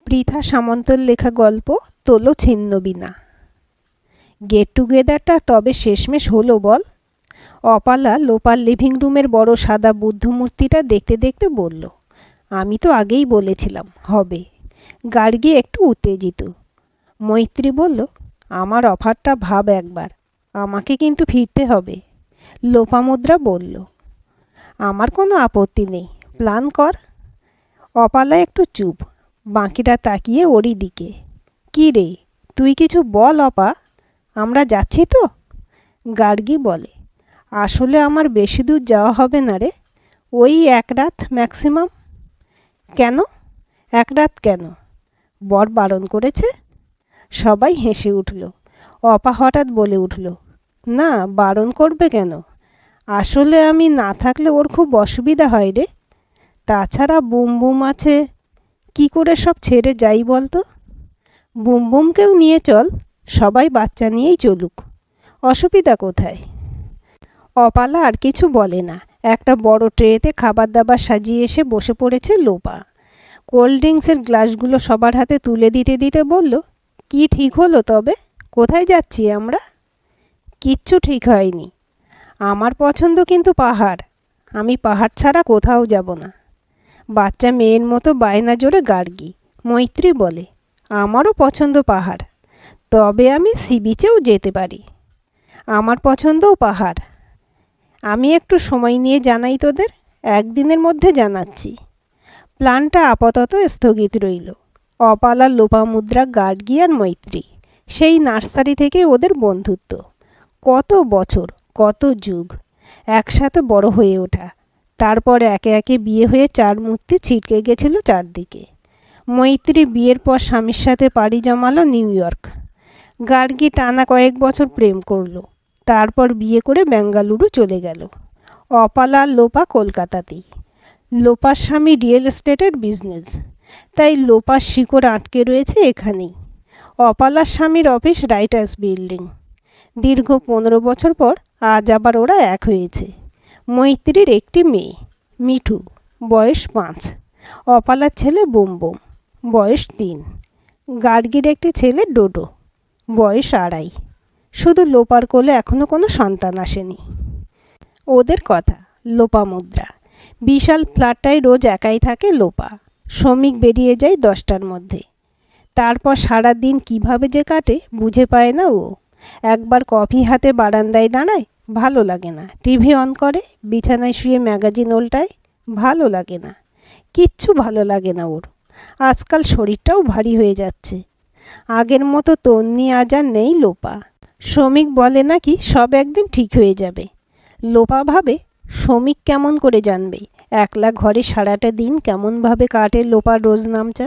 পৃথা সামন্তর লেখা গল্প তোলো ছিন্নবীণা। গেট টুগেদারটা তবে শেষমেশ হলো বল। অপালা লোপার লিভিং রুমের বড় সাদা বুদ্ধমূর্তিটা দেখতে দেখতে বলল, আমি তো আগেই বলেছিলাম হবে। গার্গী একটু উত্তেজিত। মৈত্রী বলল, আমার অফারটা ভাব একবার, আমাকে কিন্তু ফিরতে হবে। লোপামুদ্রা বলল, আমার কোনো আপত্তি নেই, প্ল্যান কর। অপালা একটু চুপ, বাকিটা তাকিয়ে ওরই দিকে। কী রে, তুই কিছু বল অপা, আমরা যাচ্ছি তো? গার্গী বলে, আসলে আমার বেশি দূর যাওয়া হবে না রে, ওই এক রাত ম্যাক্সিমাম। কেন এক রাত কেন? বর বারণ করেছে? সবাই হেসে উঠল। অপা হঠাৎ বলে উঠল, না বারণ করবে কেন? আসলে আমি না থাকলে ওর খুব অসুবিধা হয় রে। তাছাড়া বুম বুম আছে, কি করে সব ছেড়ে যাই বলতো? বুম বুমকেও নিয়ে চল, সবাই বাচ্চা নিয়েই চলুক, অসুবিধা কোথায়? অপালা আর কিছু বলে না। একটা বড় ট্রেতে খাবার দাবার সাজিয়ে এসে বসে পড়েছে লোপা। কোল্ড ড্রিঙ্কসের গ্লাসগুলো সবার হাতে তুলে দিতে দিতে বলল, কি ঠিক হলো তবে? কোথায় যাচ্ছি আমরা? কিচ্ছু ঠিক হয়নি। আমার পছন্দ কিন্তু পাহাড়, আমি পাহাড় ছাড়া কোথাও যাব না। বাচ্চা মেয়ের মতো বায়না জোরে গার্গী। মৈত্রী বলে, আমারও পছন্দ পাহাড়, তবে আমি সি বিচেও যেতে পারি। আমার পছন্দও পাহাড়। আমি একটু সময় নিয়ে জানাই তোদের, একদিনের মধ্যে জানাচ্ছি। প্ল্যানটা আপাতত স্থগিত রইল। অপালা, লোপামুদ্রা, গার্গী আর মৈত্রী, সেই নার্সারি থেকে ওদের বন্ধুত্ব। কত বছর, কত যুগ একসাথে বড় হয়ে ওঠা। তারপর একে একে বিয়ে হয়ে চার মূর্তি ছিটকে গেছিল চারদিকে। মৈত্রী বিয়ের পর স্বামীর সাথে পাড়ি জমালো নিউ ইয়র্ক। গার্গী টানা কয়েক বছর প্রেম করলো, তারপর বিয়ে করে বেঙ্গালুরু চলে গেল। অপালা আর লোপা কলকাতাতেই। লোপার স্বামী রিয়েল এস্টেটের বিজনেস, তাই লোপার শিকড় আটকে রয়েছে এখানেই। অপালার স্বামীর অফিস রাইটার্স বিল্ডিং। দীর্ঘ 15 বছর পর আজ আবার ওরা এক হয়েছে। মৈত্রীর একটি মেয়ে, মিঠু, বয়স 5। অপালার ছেলে বুম বুম, বয়স 3। গার্গীর একটি ছেলে ডোডো, বয়স 2.5। শুধু লোপার কোলে এখনও কোনো সন্তান আসেনি। ওদের কথা লোপামুদ্রা। বিশাল ফ্ল্যাটটায় রোজ একাই থাকে লোপা। শ্রমিক বেরিয়ে যায় 10টার মধ্যে। তারপর সারা দিন কীভাবে যে কাটে বুঝে পায় না ও। একবার কফি হাতে বারান্দায় দাঁড়ায়, ভালো লাগে না। টিভি অন করে, বিছানায় শুয়ে ম্যাগাজিন ওল্টায়, ভালো লাগে না। কিচ্ছু ভালো লাগে না ওর। আজকাল শরীরটাও ভারী হয়ে যাচ্ছে। আগের মতো তন্নি আজ আর নেই লোপা। শ্রমিক বলে নাকি সব একদিন ঠিক হয়ে যাবে। লোপা ভাবে, শ্রমিক কেমন করে জানবে একলা ঘরে সারাটা দিন কেমনভাবে কাটে লোপার রোজ নামচা?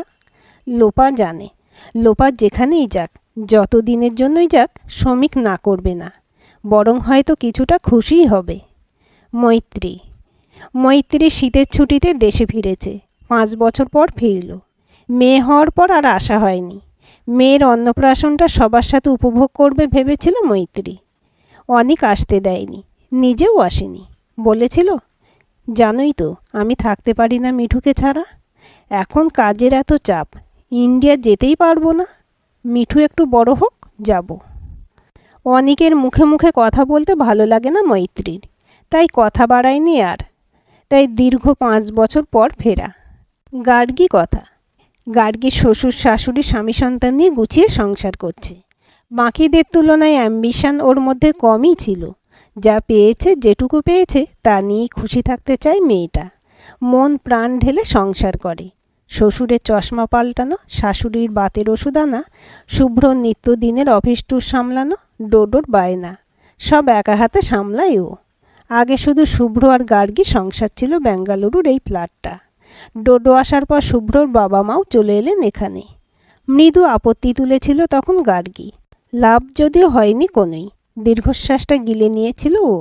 লোপা জানে, লোপা যেখানেই যাক, যত দিনের জন্যই যাক, শ্রমিক না করবে না, বরং হয়তো কিছুটা খুশিই হবে। মৈত্রী শীতের ছুটিতে দেশে ফিরেছে। 5 বছর পর ফিরল। মেয়ে হওয়ার পর আর আশা হয়নি। মেয়ের অন্নপ্রাশনটা সবার সাথে উপভোগ করবে ভেবেছিল মৈত্রী। অনেক আসতে দেয়নি, নিজেও আসেনি। বলেছিল, জানোই তো আমি থাকতে পারি না মিঠুকে ছাড়া। এখন কাজের এত চাপ, ইন্ডিয়া যেতেই পারবো না। মিঠু একটু বড় হোক, যাব। অনেকের মুখে মুখে কথা বলতে ভালো লাগে না মৈত্রীর, তাই কথা বাড়ায়নি আর। তাই দীর্ঘ 5 বছর পর ফেরা। গার্গী কথা, গার্গীর শ্বশুর শাশুড়ি স্বামী সন্তান নিয়ে গুছিয়ে সংসার করছে। বাকিদের তুলনায় অ্যাম্বিশন ওর মধ্যে কমই ছিল। যা পেয়েছে, যেটুকু পেয়েছে তা নিয়েই খুশি থাকতে চায় মেয়েটা। মন প্রাণ ঢেলে সংসার করে। শ্বশুরের চশমা পাল্টানো, শাশুড়ির বাতের ওষুধ আনা, শুভ্র নিত্যদিনের অফিস ট্যুর সামলানো, ডোডোর বায়না, সব একা হাতে সামলায় ও। আগে শুধু শুভ্র আর গার্গী সংসার ছিল বেঙ্গালুরুর এই ফ্ল্যাটটা। ডোডো আসার পর শুভ্রর বাবা মাও চলে এলেন এখানে। মৃদু আপত্তি তুলেছিল তখন গার্গী। লাভ যদিও হয়নি কোনোই। দীর্ঘশ্বাসটা গিলে নিয়েছিল ও।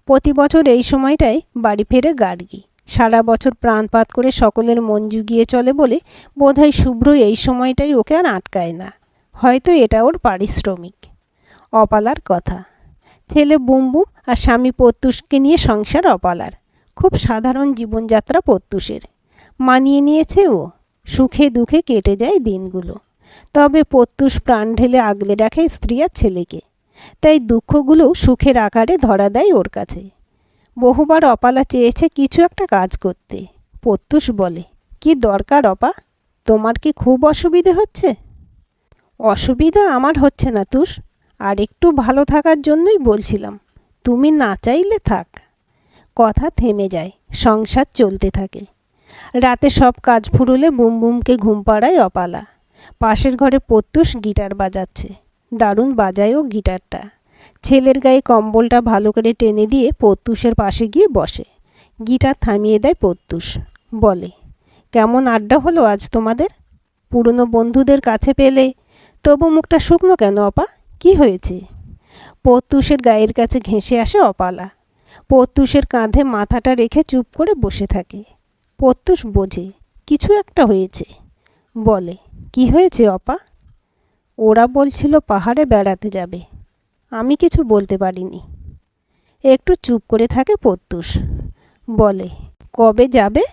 প্রতি বছর এই সময়টায় বাড়ি ফেরে গার্গী। সারা বছর প্রাণপাত করে সকলের মন জুগিয়ে চলে বলে বোধহয় শুভ্র এই সময়টাই ওকে আর আটকায় না। হয়তো এটা ওর পারিশ্রমিক। অপালার কথা, ছেলে বুমবুম আর স্বামী প্রত্যুষকে নিয়ে সংসার অপালার। খুব সাধারণ জীবনযাত্রা প্রত্যুষের। মানিয়ে নিয়েছে ও। সুখে দুঃখে কেটে যায় দিনগুলো। তবে প্রত্যুষ প্রাণ ঢেলে আগলে রাখে স্ত্রী আর ছেলেকে, তাই দুঃখগুলো সুখের আকারে ধরা দেয় ওর কাছে। বহুবার অপালা চেয়েছে কিছু একটা কাজ করতে। প্রত্যুষ বলে, কি দরকার অপা, তোমার কি খুব অসুবিধে হচ্ছে? অসুবিধা আমার হচ্ছে না তুষ, আর একটু ভালো থাকার জন্যই বলছিলাম, তুমি না চাইলে থাক। কথা থেমে যায়, সংসার চলতে থাকে। রাতে সব কাজ ফুরুলে বুমবুমকে ঘুম পাড়ায় অপালা। পাশের ঘরে প্রত্যুষ গিটার বাজাচ্ছে, দারুণ বাজায়ও গিটারটা। ছেলের গায়ে কম্বলটা ভালো করে টেনে দিয়ে প্রত্যুষের পাশে গিয়ে বসে। গিটার থামিয়ে দেয় প্রত্যুষ, বলে, কেমন আড্ডা হলো আজ তোমাদের? পুরনো বন্ধুদের কাছে পেলে, তবু মুখটা শুকনো কেন অপা, কি হয়েছে? প্রত্যুষের গায়ের কাছে ঘেঁষে আসে অপালা। প্রত্যুষের কাঁধে মাথাটা রেখে চুপ করে বসে থাকে। প্রত্যুষ বোঝে কিছু একটা হয়েছে, বলে, কি হয়েছে অপা? ওরা বলছিল পাহাড়ে বেড়াতে যাবে, আমি কিছু বলতে পারিনি। একটু চুপ করে থাকে প্রত্যুষ, বলে, কবে যাবে?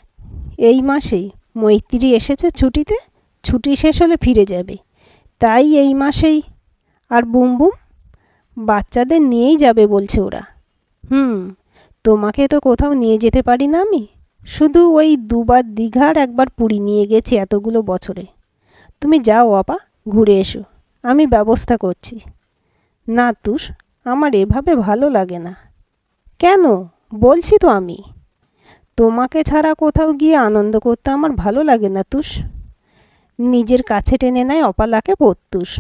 এই মাসেই, মৈত্রী এসেছে ছুটিতে, ছুটি শেষ হলে ফিরে যাবে, তাই এই মাসেই। আর বুমবুম? বাচ্চাদের নিয়েই যাবে বলছে ওরা। তোমাকে তো কোথাও নিয়ে যেতে পারি না আমি, শুধু ওই দুবার দীঘার একবার পুরী নিয়ে গেছি এতগুলো বছরে। তুমি যাও আপা, ঘুরে এসো, আমি ব্যবস্থা করছি। না তুষ, আমার এভাবে ভালো লাগে না। কেন? বলছি তো আমি, তোমাকে ছাড়া কোথাও গিয়ে আনন্দ করতে আমার ভালো লাগে না তুষ। নিজের কাছে টেনে নেয় অপালাকে প্রত্যুষ,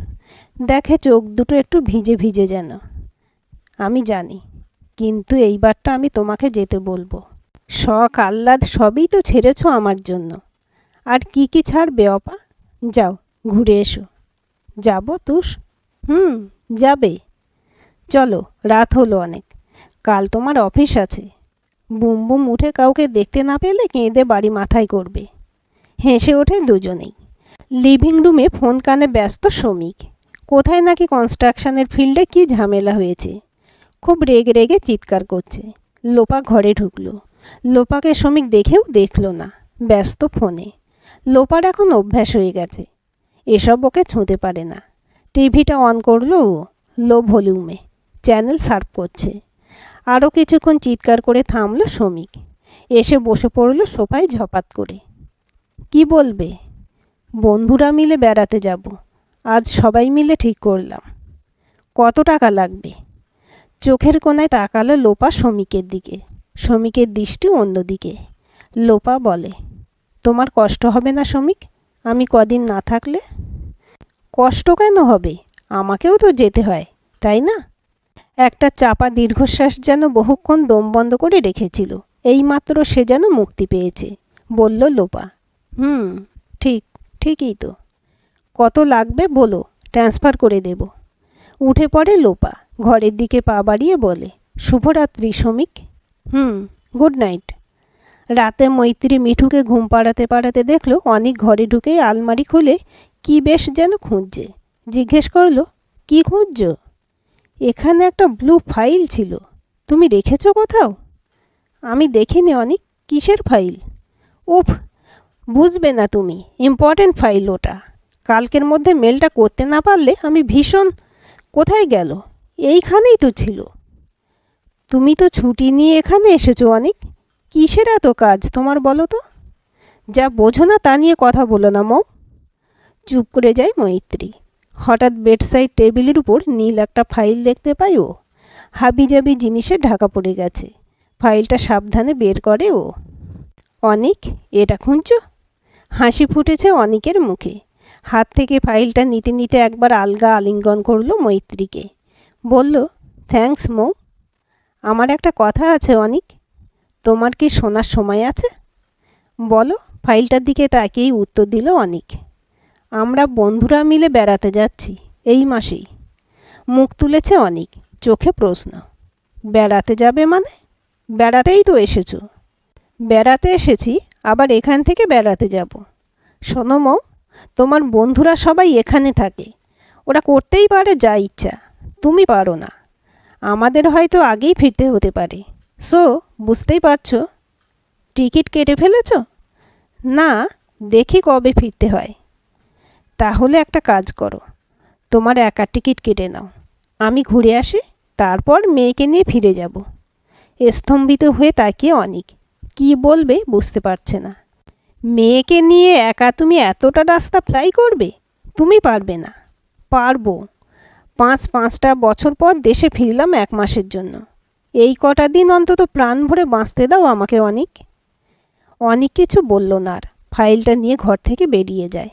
দেখে চোখ দুটো একটু ভিজে ভিজে যেন। আমি জানি, কিন্তু এইবারটা আমি তোমাকে যেতে বলবো। শখ আহ্লাদ সবই তো ছেড়েছ আমার জন্য, আর কি কি ছাড়বে অপা? যাও, ঘুরে এসো। যাব তুষ? যাবে। চলো, রাত হলো অনেক, কাল তোমার অফিস আছে। বুমবুম উঠে কাউকে দেখতে না পেলে কেঁদে বাড়ি মাথায় করবে। হেসে ওঠে দুজনেই। লিভিং রুমে ফোন কানে ব্যস্ত শ্রমিক। কোথায় নাকি কনস্ট্রাকশনের ফিল্ডে কি ঝামেলা হয়েছে, খুব রেগে রেগে চিৎকার করছে। লোপা ঘরে ঢুকলো। লোপাকে শ্রমিক দেখেও দেখল না, ব্যস্ত ফোনে। লোপার এখন অভ্যাস হয়ে গেছে, এসব ওকে ছুঁতে পারে না। টিভিটা অন করলো ও, লো ভলিউমে, চ্যানেল সার্ভ করছে। আরও কিছুক্ষণ চিৎকার করে থামলো শ্রমিক, এসে বসে পড়ল সোফায় ঝপাত করে। কি বলবে? বন্ধুরা মিলে বেড়াতে যাব, আজ সবাই মিলে ঠিক করলাম। কত টাকা লাগবে? চোখের কোণায় তাকালো লোপা শ্রমিকের দিকে, শ্রমিকের দৃষ্টি অন্যদিকে। লোপা বলে, তোমার কষ্ট হবে না শ্রমিক, আমি কদিন না থাকলে? কষ্ট কেন হবে, আমাকেও তো যেতে হয়, তাই না? একটা চাপা দীর্ঘশ্বাস যেন বহুক্ষণ দম বন্ধ করে রেখেছিল, এইমাত্র সে যেন মুক্তি পেয়েছে। বলল লোপা, ঠিক, ঠিকই তো। কত লাগবে বলো, ট্রান্সফার করে দেব। উঠে পড়ে লোপা, ঘরের দিকে পা বাড়িয়ে বলে, শুভরাত্রি শ্রমিক। Good night. রাতে মৈত্রী মিঠুকে ঘুম পাড়াতে পাড়াতে দেখলো অনেক ঘরে ঢুকে আলমারি খুলে কি বেশ যেন খুঁজছে। জিজ্ঞেস করলো, কি খুঁজছ? এখানে একটা ব্লু ফাইল ছিল, তুমি রেখেছ কোথাও? আমি দেখিনি অনেক, কিসের ফাইল? উফ, বুঝবে না তুমি, ইম্পর্ট্যান্ট ফাইল ওটা। কালকের মধ্যে মেলটা করতে না পারলে আমি ভীষণ। কোথায় গেল? এইখানেই তো ছিল। তুমি তো ছুটি নিয়ে এখানে এসেছো অনেক, কিসের এত কাজ তোমার বলো তো? যা বোঝো না তা নিয়ে কথা বলো না মৌ। চুপ করে যায় মৈত্রী। হঠাৎ বেডসাইড টেবিলের উপর নীল একটা ফাইল দেখতে পাই ও। হাবিজাবি জিনিসে ঢাকা পড়ে গেছে। ফাইলটা সাবধানে বের করে ও। অনিক, এটা খুঁজছো? হাসি ফুটেছে অনিকের মুখে। হাত থেকে ফাইলটা নিতে নিতে একবার আলগা আলিঙ্গন করলো মৈত্রীকে। বলল, থ্যাঙ্কস মৌ। আমার একটা কথা আছে অনিক, তোমার কি শোনার সময় আছে? বলো। ফাইলটার দিকে তাকিয়েই উত্তর দিল অনিক। আমরা বন্ধুরা মিলে বেড়াতে যাচ্ছি এই মাসেই। মুখ তুলেছে অনিক, চোখে প্রশ্ন। বেড়াতে যাবে মানে? বেড়াতেই তো এসেছো। বেড়াতে এসেছি, আবার এখান থেকে বেড়াতে যাব। শোনো মৌ, তোমার বন্ধুরা সবাই এখানে থাকে, ওরা করতেই পারে যা ইচ্ছা, তুমি পারো না। আমাদের হয়তো আগেই ফিরতে হতে পারে, সো বুঝতেই পারছো। টিকিট কেটে ফেলেছ? না, দেখি কবে ফিরতে হয়। তাহলে একটা কাজ করো, তোমার একা টিকিট কেটে নাও, আমি ঘুরে আসি, তারপর মেয়েকে নিয়ে ফিরে যাব। স্তম্ভিত হয়ে তাকিয়ে অনিক কি বলবে বুঝতে পারছে না। মেয়েকে নিয়ে একা তুমি এতটা রাস্তা ফ্লাই করবে? তুমি পারবে না। পারবো। 5-5টা বছর পর দেশে ফিরলাম 1 মাসের জন্য। এই কটা দিন অন্তত প্রাণ ভরে বাঁচতে দাও আমাকে অনিক। অনিক কিছু বলল না আর, ফাইলটা নিয়ে ঘর থেকে বেরিয়ে যায়।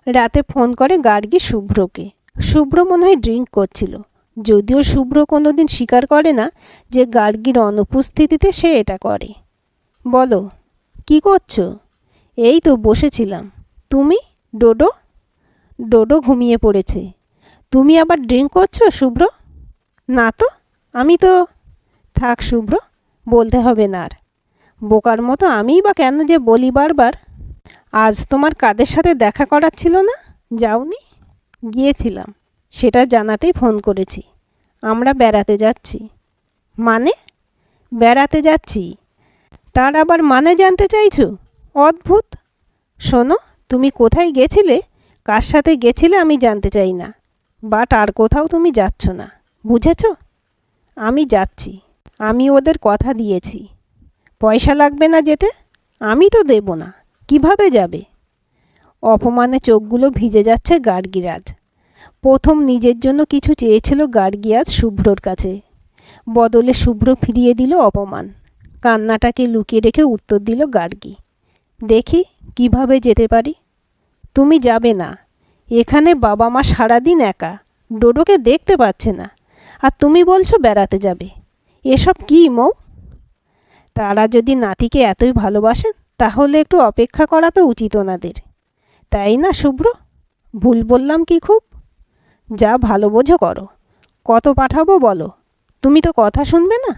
রাতে ফোন করে গার্গী শুভ্রকে। শুভ্র মনে হয় ড্রিঙ্ক করছিল, যদিও শুভ্র কোনোদিন স্বীকার করে না যে গার্গীর অনুপস্থিতিতে সে এটা করে। বলো, কি করছো? এই তো বসেছিলাম। তুমি? ডোডো? ডোডো ঘুমিয়ে পড়েছে। তুমি আবার ড্রিঙ্ক করছো শুভ্র? না তো, আমি তো। থাক শুভ্র, বলতে হবে না আর। বোকার মতো আমিই বা কেন যে বলি বারবার। আজ তোমার কাদের সাথে দেখা করার ছিল না? যাওনি? গিয়েছিলাম, সেটা জানাতেই ফোন করেছি। আমরা বেড়াতে যাচ্ছি। মানে? বেড়াতে যাচ্ছি। তার আবার মানে জানতে চাইছো? অদ্ভুত। শোনো, তুমি কোথায় গেছিলে, কার সাথে গেছিলে আমি জানতে চাই না, বাট আর কোথাও তুমি যাচ্ছ না, বুঝেছ? আমি যাচ্ছি। আমি ওদের কথা দিয়েছি। পয়সা লাগবে না যেতে? আমি তো দেব না। কিভাবে যাবে? অপমানে চোখগুলো ভিজে যাচ্ছে গার্গীর আজ। প্রথম নিজের জন্য কিছু চেয়েছিল গার্গী আজ শুভ্রর কাছে, বদলে শুভ্র ফিরিয়ে দিল অপমান। কান্নাটাকে লুকিয়ে রেখে উত্তর দিল গার্গী, দেখি কিভাবে যেতে পারি। তুমি যাবে না। এখানে বাবা মা সারাদিন একা, ডোডোকে দেখতে পাচ্ছে না, আর তুমি বলছো বেড়াতে যাবে। এসব কী মৌ? তারা যদি নাতিকে এতই ভালোবাসেন তাহলে একটু অপেক্ষা করা তো উচিত ওনাদের, তাই না শুভ্র? ভুল বললাম কি খুব? যা ভালো বোঝো করো। কত পাঠাবো বলো? তুমি তো কথা শুনবে না।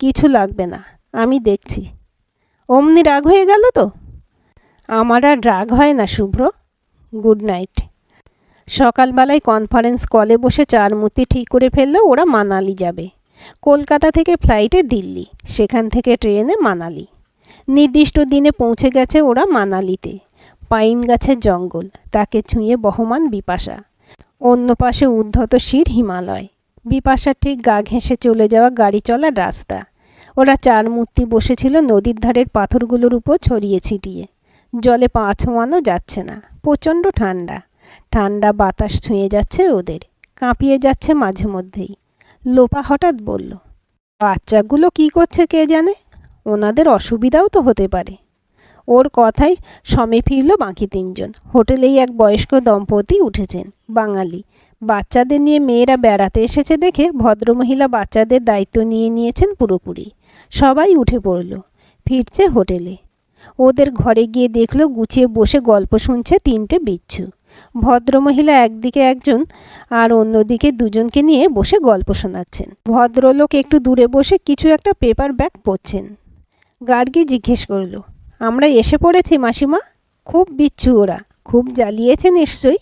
কিছু লাগবে না, আমি দেখছি। অমনি রাগ হয়ে গেল তো? আমার আর রাগ হয় না শুভ্র। Good night. সকালবেলায় কনফারেন্স কলে বসে চার মূর্তি ঠিক করে ফেললো ওরা মানালি যাবে। কলকাতা থেকে ফ্লাইটে দিল্লি, সেখান থেকে ট্রেনে মানালি। নির্দিষ্ট দিনে পৌঁছে গেছে ওরা মানালিতে। পাইন গাছের জঙ্গল, তাকে ছুঁয়ে বহমান বিপাশা। অন্য পাশে উদ্ধত শির হিমালয়। বিপাশার ঠিক গা ঘেঁষে চলে যাওয়া গাড়ি চলার রাস্তা। ওরা চার মূর্তি বসেছিল নদীর ধারের পাথরগুলোর উপর ছড়িয়ে ছিটিয়ে। জলে পা ছোঁয়ানো যাচ্ছে না, প্রচণ্ড ঠান্ডা। ঠান্ডা বাতাস ছুঁয়ে যাচ্ছে ওদের, কাঁপিয়ে যাচ্ছে মাঝে মধ্যেই। লোপা হঠাৎ বলল, বাচ্চাগুলো কি করছে কে জানে, ওনাদের অসুবিধাও তো হতে পারে। ওর কথায় সমে ফিরল বাকি তিনজন। হোটেলেই এক বয়স্ক দম্পতি উঠেছেন, বাঙালি। বাচ্চাদের নিয়ে মেয়েরা বেড়াতে এসেছে দেখে ভদ্রমহিলা বাচ্চাদের দায়িত্ব নিয়ে নিয়েছেন পুরোপুরি। সবাই উঠে পড়ল, ফিরছে হোটেলে। ওদের ঘরে গিয়ে দেখলো গুছিয়ে বসে গল্প শুনছে তিনটে বিচ্ছু। ভদ্রমহিলা একদিকে একজন আর অন্যদিকে দুজনকে নিয়ে বসে গল্প শোনাচ্ছেন। ভদ্রলোক একটু দূরে বসে কিছু একটা পেপার ব্যাগ পড়ছেন। গার্গী জিজ্ঞেস করল, আমরা এসে পড়েছি মাসিমা। খুব বিচ্ছু ওরা, খুব জ্বালিয়েছে নিশ্চয়ই।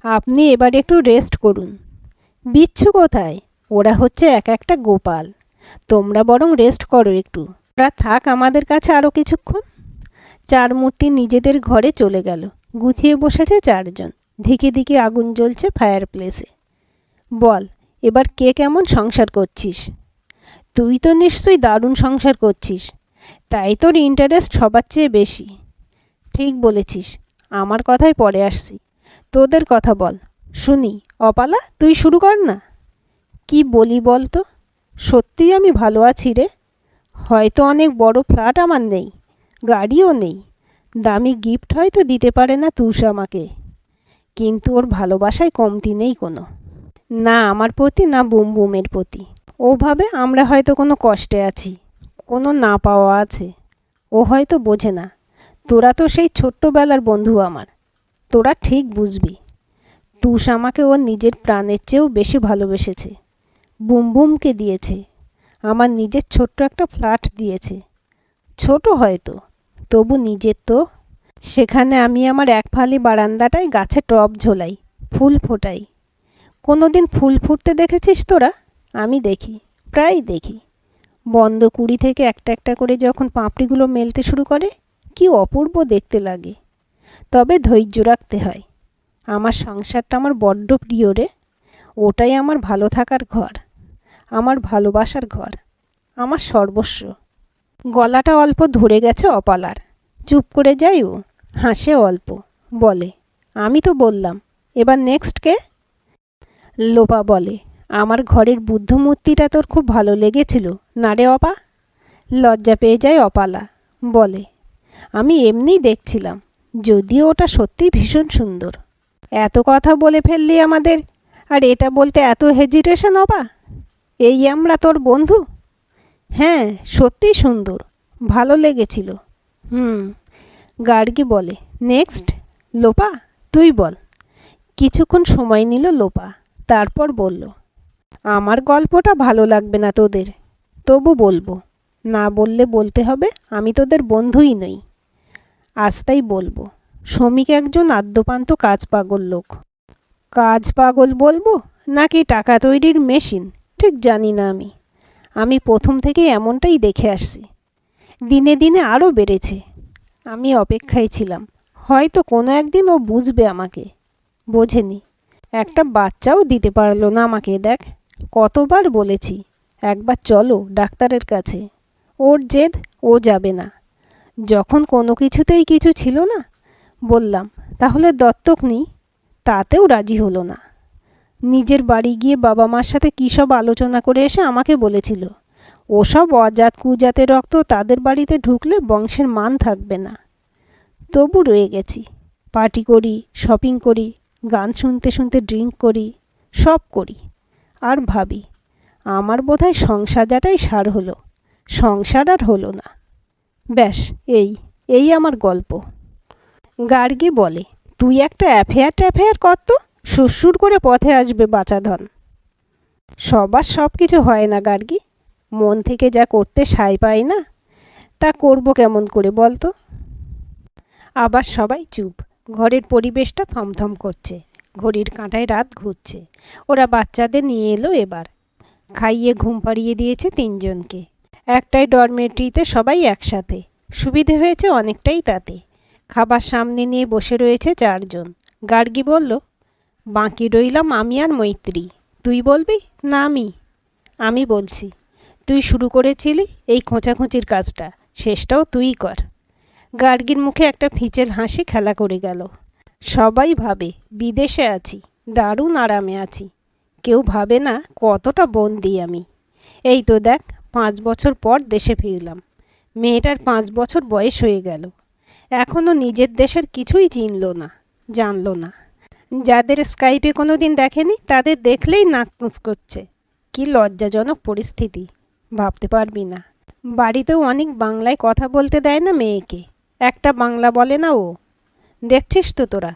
আপনি এবার একটু রেস্ট করুন। বিচ্ছু কোথায়? ওরা হচ্ছে এক একটা গোপাল। তোমরা বরং রেস্ট করো একটু, ওরা থাক আমাদের কাছে আরও কিছুক্ষণ। চার মূর্তি নিজেদের ঘরে চলে গেল। গুছিয়ে বসেছে চারজন। ধিকে ধিকে আগুন জ্বলছে ফায়ার প্লেসে। বল, এবার কে কেমন সংসার করছিস? তুই তো নিশ্চয়ই দারুণ সংসার করছিস, তাই তোর ইন্টারেস্ট সবার চেয়ে বেশি। ঠিক বলেছিস, আমার কথাই পরে আসছি। তোদের কথা বল শুনি। অপালা, তুই শুরু কর না। কি বলি বল তো? সত্যিই আমি ভালো আছি রে। হয়তো অনেক বড় ফ্ল্যাট আমার নেই, গাড়িও নেই, দামি গিফট হয়তো দিতে পারে না তুষ আমাকে, কিন্তু ওর ভালোবাসায় কমতি নেই কোনো। না আমার প্রতি, না বুম বুমের প্রতি। ও ভাবে আমরা হয়তো কোনো কষ্টে আছি, কোনো না পাওয়া আছে। ও হয়তো বোঝে না। তোরা তো সেই ছোট্টবেলার বন্ধু আমার, তোরা ঠিক বুঝবি। তুষ আমাকে ওর নিজের প্রাণের চেয়েও বেশি ভালোবেসেছে। বুম বুমকে দিয়েছে, আমার নিজের ছোট্ট একটা ফ্ল্যাট দিয়েছে। ছোট হয়তো, তবু নিজের তো। সেখানে আমি আমার এক ফালি বারান্দাটায় গাছে টব ঝোলাই, ফুল ফোটাই। কোনো দিন ফুল ফুটতে দেখেছিস তোরা? আমি দেখি, প্রায় দেখি। বন্ধ কুড়ি থেকে একটা একটা করে যখন পাপড়িগুলো মেলতে শুরু করে, কি অপূর্ব দেখতে লাগে। তবে ধৈর্য রাখতে হয়। আমার সংসারটা আমার বড্ড প্রিয় রে। ওটাই আমার ভালো থাকার ঘর, আমার ভালোবাসার ঘর, আমার সর্বস্ব। গলাটা অল্প ধরে গেছে অপালার। চুপ করে যাই ও, হাসে অল্প, বলে, আমি তো বললাম, এবার নেক্সট কে? লোপা বলে, আমার ঘরের বুদ্ধ মূর্তিটা তোর খুব ভালো লেগেছিল না রে অপা? লজ্জা পেয়ে যায় অপালা, বলে, আমি এমনিই দেখছিলাম, যদিও ওটা সত্যিই ভীষণ সুন্দর। এত কথা বলে ফেললি আমাদের, আর এটা বলতে এত হেজিটেশন অপা? এই আমরা তোর বন্ধু? হ্যাঁ, সত্যিই সুন্দর, ভালো লেগেছিল। গার্গী বলে, নেক্সট। লোপা, তুই বল। কিছুক্ষণ সময় নিল লোপা, তারপর বলল, আমার গল্পটা ভালো লাগবে না তোদের, তবু বলবো। না বললে বলতে হবে, আমি তোদের বন্ধুই নই। আজ তাই বলবো। শ্রমিক একজন আদ্যপান্ত কাজ পাগল লোক। কাজ পাগল বলবো নাকি টাকা তৈরির মেশিন ঠিক জানি না। আমি প্রথম থেকে এমনটাই দেখে আসছি। দিনে দিনে আরও বেড়েছে। আমি অপেক্ষায় ছিলাম, হয়তো কোনো একদিন ও বুঝবে আমাকে। বোঝেনি, একটা বাচ্চাও দিতে পারলো না আমাকে। দেখ, কতবার বলেছি, একবার চলো ডাক্তারের কাছে। ওর জেদ, ও যাবে না। যখন কোনো কিছুতেই কিছু ছিল না, বললাম তাহলে দত্তক নিই, তাতেও রাজি হলো না। নিজের বাড়ি গিয়ে বাবা মার সাথে কী সব আলোচনা করে এসে আমাকে বলেছিল, ওসব অজাত কুজাতের রক্ত তাদের বাড়িতে ঢুকলে বংশের মান থাকবে না। তবু রয়ে গেছি। পার্টি করি, শপিং করি, গান শুনতে শুনতে ড্রিঙ্ক করি, সব করি। আর ভাবি, আমার বোধহয় সংসারটাই সার হলো। সংসার আর হলো না। ব্যাস, এই আমার গল্প। গার্গী বলে, তুই একটা অ্যাফেয়ার কর তো, সুরসুর করে পথে আসবে বাঁচাধন। সবার সব কিছু হয় না গার্গী। মন থেকে যা করতে সায় পায় না, তা করব কেমন করে বলতো? আবার সবাই চুপ। ঘরের পরিবেশটা থমথম করছে। ঘড়ির কাঁটায় রাত ঘুরছে। ওরা বাচ্চাদের নিয়ে এলো এবার। খাইয়ে ঘুম পাড়িয়ে দিয়েছে তিনজনকে। একটাই ডরমেটরিতে সবাই একসাথে। সুবিধে হয়েছে অনেকটাই তাতে। খাবার সামনে নিয়ে বসে রয়েছে চারজন। গার্গী বলল, বাকি রইলাম আমি আর মৈত্রী। তুই বলবি না আমি? আমি বলছি। তুই শুরু করেছিলি এই খোঁচাখুঁচির কাজটা, শেষটাও তুই কর। গার্গীর মুখে একটা ফিচেল হাসি খেলা করে গেল। সবাই ভাবে বিদেশে আছি, দারুণ আরামে আছি। কেউ ভাবে না কতটা বন্দি আমি। এই তো দেখ, 5 বছর পর দেশে ফিরলাম। মেয়েটার 5 বছর বয়স হয়ে গেল। এখনও নিজের দেশের কিছুই চিনল না, জানল না। যাদের স্কাইপে কোনো দিন দেখেনি, তাদের দেখলেই নাক কুঁচকোচ্ছে। কি লজ্জাজনক পরিস্থিতি, ভাবতে পারবি না। বাড়িতেও অনেক বাংলায় কথা বলতে দেয় না মেয়েকে। একটা বাংলা বলে না ও। দেখছিস তো তোরা,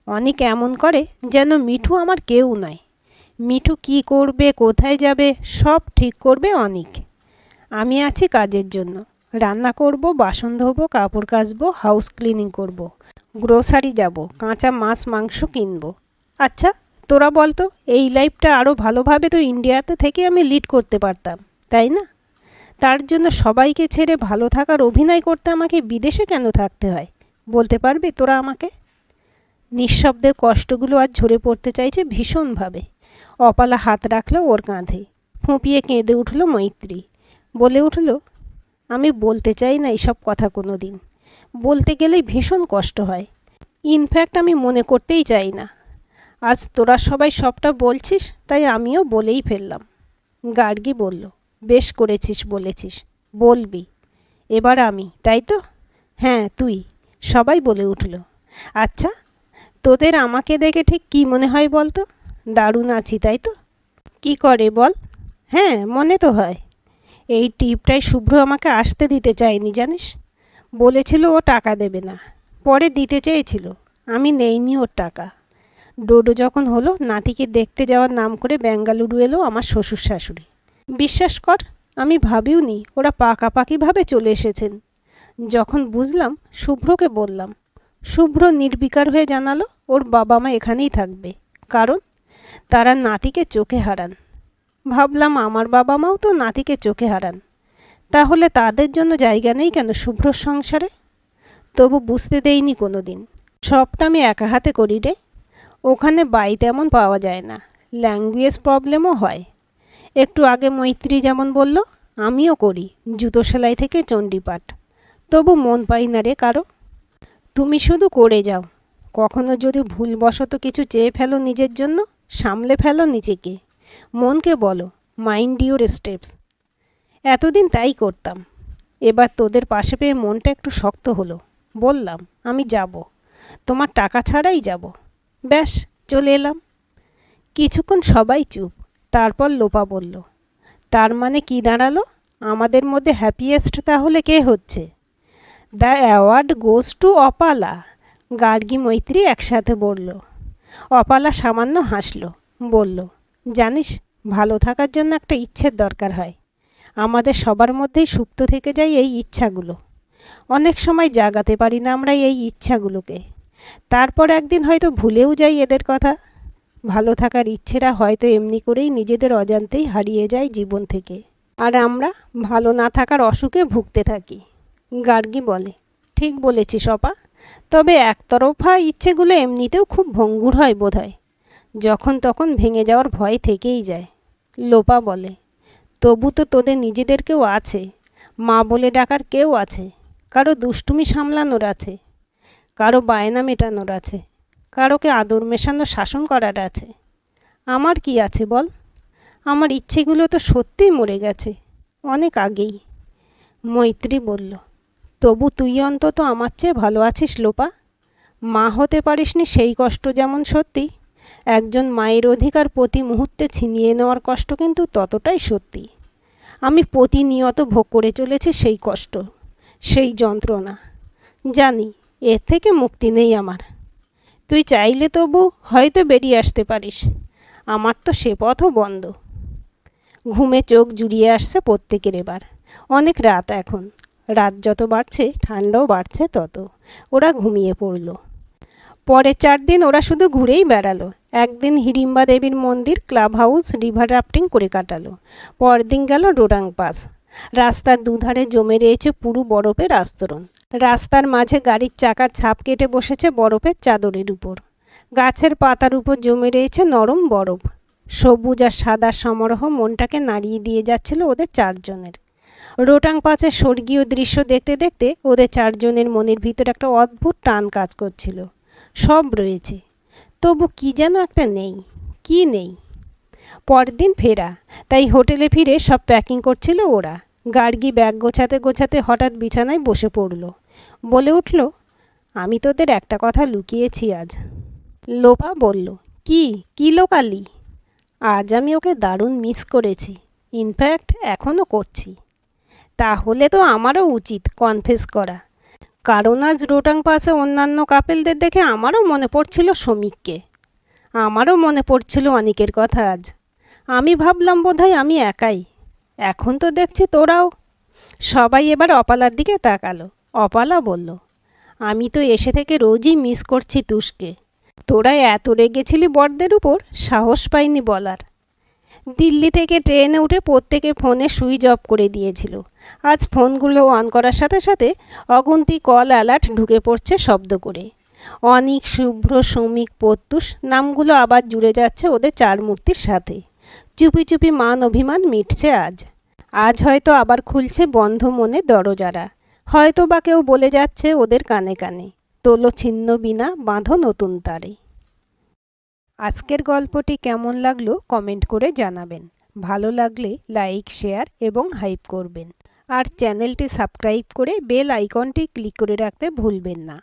অনেক এমন করে যেন মিঠু আমার কেউ নয়। মিঠু কি করবে, কোথায় যাবে, সব ঠিক করবে অনেক। আমি আছি কাজের জন্য। রান্না করব, বাসন ধোবো, কাপড় কাচবো, হাউস ক্লিনিং করব, গ্রোসারি যাব, কাঁচা মাছ মাংস কিনবো। আচ্ছা, তোরা বলতো, এই লাইফটা আরও ভালোভাবে তো ইন্ডিয়াতে থেকে আমি লিড করতে পারতাম, তাই না? তার জন্য সবাইকে ছেড়ে ভালো থাকার অভিনয় করতে আমাকে বিদেশে কেন থাকতে হয়, বলতে পারবে তোরা আমাকে? নিঃশব্দে কষ্টগুলো আজ ঝরে পড়তে চাইছে ভীষণভাবে। অপালা হাত রাখল ওর কাঁধে। ফুঁপিয়ে কেঁদে উঠল মৈত্রী। বলে উঠল, আমি বলতে চাই না এইসব কথা কোনো দিন। বলতে গেলেই ভীষণ কষ্ট হয়। ইনফ্যাক্ট আমি মনে করতেই চাই না। আজ তোরা সবাই সবটা বলছিস, তাই আমিও বলেই ফেললাম। গার্গী বলল, বেশ করেছিস, বলেছিস, বলবি। এবার আমি, তাই তো? হ্যাঁ, তুই। সবাই বলে উঠল। আচ্ছা, তোদের আমাকে দেখে ঠিক কী মনে হয় বলতো? দারুণ আছি, তাই তো? কি করে বল? হ্যাঁ, মনে তো হয়। এই টিপটাই শুভ্র আমাকে আসতে দিতে চায়নি, জানিস? বলেছিল ও টাকা দেবে না। পরে দিতে চেয়েছিল, আমি নেইনি ওর টাকা। ডোডো যখন হলো, নাতিকে দেখতে যাওয়ার নাম করে বেঙ্গালুরু এলো আমার শ্বশুর শাশুড়ি। বিশ্বাস কর, আমি ভাবিওনি ওরা পাকাপাকিভাবে চলে এসেছেন। যখন বুঝলাম, শুভ্রকে বললাম। শুভ্র নির্বিকার হয়ে জানালো ওর বাবা মা এখানেই থাকবে, কারণ তারা নাতিকে চোখে হারান। ভাবলাম আমার বাবা মাও তো নাতিকে চোখে হারান, তাহলে তাদের জন্য জায়গা নেই কেন শুভ্রর সংসারে? তবু বুঝতে দেইনি কোনো দিন। সবটা আমি একা হাতে করি রে। ওখানে বাই তেমন পাওয়া যায় না, ল্যাঙ্গুয়েজ প্রবলেমও হয়। একটু আগে মৈত্রী যেমন বলল, আমিও করি জুতো সেলাই থেকে চণ্ডীপাঠ, তবু মন পাই না রে কারো। তুমি শুধু করে যাও, কখনো যদি ভুলবশত কিছু চেয়ে ফেলো নিজের জন্য, সামলে ফেলো নিজেকে, মনকে বলো মাইন্ড ইউর স্টেপস। এতদিন তাই করতাম, এবার তোদের পাশে পেয়ে মনটা একটু শক্ত হলো। বললাম আমি যাব, তোমার টাকা ছাড়াই যাব। ব্যাস চলে এলাম। কিছুক্ষণ সবাই চুপ, তারপর লোপা বলল, তার মানে কি দাঁড়ালো? আমাদের মধ্যে হ্যাপিয়েস্ট তাহলে কে হচ্ছে? The award goes to Apala. Gargi মৈত্রী একসাথে বলল। অপালা সামান্য হাসল, বলল, জানিস, ভালো থাকার জন্য একটা ইচ্ছের দরকার হয়। আমাদের সবার মধ্যেই সুপ্ত থেকে যায় এই ইচ্ছাগুলো। অনেক সময় জাগাতে পারি না আমরা এই ইচ্ছাগুলোকে, তারপর একদিন হয়তো ভুলেও যাই এদের কথা। ভালো থাকার ইচ্ছেরা হয়তো এমনি করেই নিজেদের অজান্তেই হারিয়ে যায় জীবন থেকে, আর আমরা ভালো না থাকার অসুখে ভুগতে থাকি। গার্গী বলে, ঠিক বলেছিস অপা, তবে একতরফা ইচ্ছেগুলো এমনিতেও খুব ভঙ্গুর হয় বোধহয়, যখন তখন ভেঙে যাওয়ার ভয় থেকেই যায়। লোপা বলে, তবু তো তোদের নিজেদের কেউ আছে, মা বলে ডাকার কেউ আছে, কারো দুষ্টুমি সামলানোর আছে, কারো বায়না মেটানোর আছে, কারোকে আদর মেশানো শাসন করার আছে। আমার কি আছে বল? আমার ইচ্ছেগুলো তো সত্যিই মরে গেছে অনেক আগেই। মৈত্রী বলল, তবু তুই অন্তত আমার চেয়ে ভালো আছিস লোপা। মা হতে পারিসনি সেই কষ্ট যেমন সত্যি, একজন মায়ের অধিকার প্রতি মুহূর্তে ছিনিয়ে নেওয়ার কষ্ট কিন্তু ততটাই সত্যি। আমি প্রতিনিয়ত ভোগ করে চলেছি সেই কষ্ট, সেই যন্ত্রণা। জানি এর থেকে মুক্তি নেই আমার। তুই চাইলে তবু হয়তো বেরিয়ে আসতে পারিস, আমার তো সে পথও বন্ধ। ঘুমে চোখ জুড়িয়ে আসছে প্রত্যেকের এবার। অনেক রাত এখন, রাত যত বাড়ছে ঠান্ডাও বাড়ছে তত। ওরা ঘুমিয়ে পড়ল। পরে 4 দিন ওরা শুধু ঘুরেই বেড়ালো। একদিন হিড়িম্বা দেবীর মন্দির, ক্লাব হাউস, রিভার রাফটিং করে কাটালো। পরদিন গেল রোরাং পাস। রাস্তার দুধারে জমে রয়েছে পুরো বরফের আস্তরণ। রাস্তার মাঝে গাড়ির চাকার ছাপ কেটে বসেছে বরফের চাদরের উপর। গাছের পাতার উপর জমে রয়েছে নরম বরফ। সবুজ আর সাদা সমারোহ মনটাকে নাড়িয়ে দিয়ে যাচ্ছিল ওদের 4 জনের। রোটাং পাসের স্বর্গীয় দৃশ্য দেখতে দেখতে ওদের 4 জনের মনের ভিতর একটা অদ্ভুত টান কাজ করছিল। সব রয়েছে, তবু কি যেন একটা নেই। কি নেই? পরদিন ফেরা, তাই হোটেলে ফিরে সব প্যাকিং করছিল ওরা। গার্গী ব্যাগ গোছাতে গোছাতে হঠাৎ বিছানায় বসে পড়ল। বলে উঠল, আমি তোদের একটা কথা লুকিয়েছি আজ। লোপা বলল, কি কি লোকালি? আজ আমি ওকে দারুণ মিস করেছি, ইনফ্যাক্ট এখনও করছি। তাহলে তো আমারও উচিত কনফেস করা, কারণ আজ রোটাং পাসে অন্যান্য কাপেলদের দেখে আমারও মনে পড়ছিল সমীককে, আমারও মনে পড়ছিল অনিকের কথা আজ। আমি ভাবলাম বোধহয় আমি একাই, এখন তো দেখছি তোরাও। সবাই এবার অপালার দিকে তাকালো। অপালা বলল, আমি তো এসে থেকে রোজই মিস করছি তুষকে। তোরা এত রেগেছিলি বড়দের উপর, সাহস পাইনি বলার। দিল্লি থেকে ট্রেনে উঠে প্রত্যেকে ফোনে সুইচ অফ করে দিয়েছিল। আজ ফোনগুলো অন করার সাথে সাথে অগুন্তি কল অ্যালার্ট ঢুকে পড়ছে শব্দ করে। অনিক, শুভ্র, সমীক, প্রত্যুষ নামগুলো আবার জুড়ে যাচ্ছে ওদের 4 মূর্তির সাথে। চুপি চুপি মান অভিমান মিটছে আজ। আজ হয়তো আবার খুলছে বন্ধ মনে দরজারা। হয়তো বা কেউ বলে যাচ্ছে ওদের কানে কানে, তোলো ছিন্ন বিনা, বাঁধো নতুন তারে। আজকের গল্পটি কেমন লাগলো কমেন্ট করে জানাবেন। ভালো লাগলে লাইক, শেয়ার এবং হাইপ করবেন। আর চ্যানেলটি সাবস্ক্রাইব করে বেল আইকনটি ক্লিক করে রাখতে ভুলবেন না।